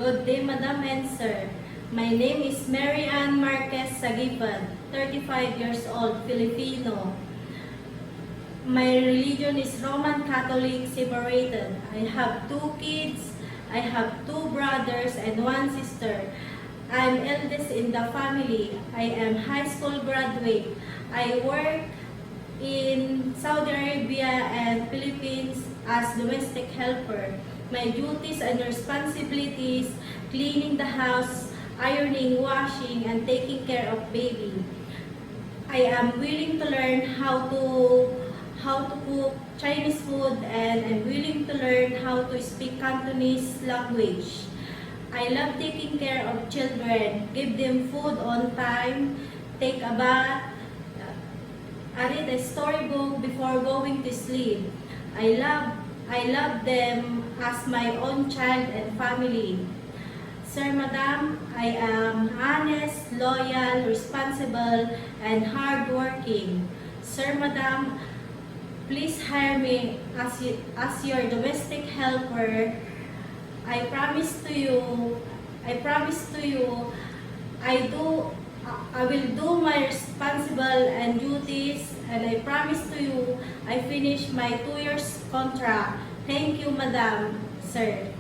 Good day, Madam and Sir. My name is Mary Ann Marquez Sagipan, 35 years old, Filipino. My religion is Roman Catholic separated. I have 2 kids. I have 2 brothers and 1 sister. I'm eldest in the family. I am high school graduate. I work in Saudi Arabia and Philippines as domestic helper. My duties and responsibilities: cleaning the house, ironing, washing, and taking care of baby. I am willing to learn how to cook Chinese food, and I'm willing to learn how to speak Cantonese language. I love taking care of children, give them food on time, take a bath, read a storybook before going to sleep. I love them as my own child and family. Sir, Madam, I am honest, loyal, responsible, and hardworking. Sir, Madam, please hire me as your domestic helper. I promise to you, I will do my responsible and duties, and I promise to you, I finish my 2 years contract. Thank you, Madam, Sir.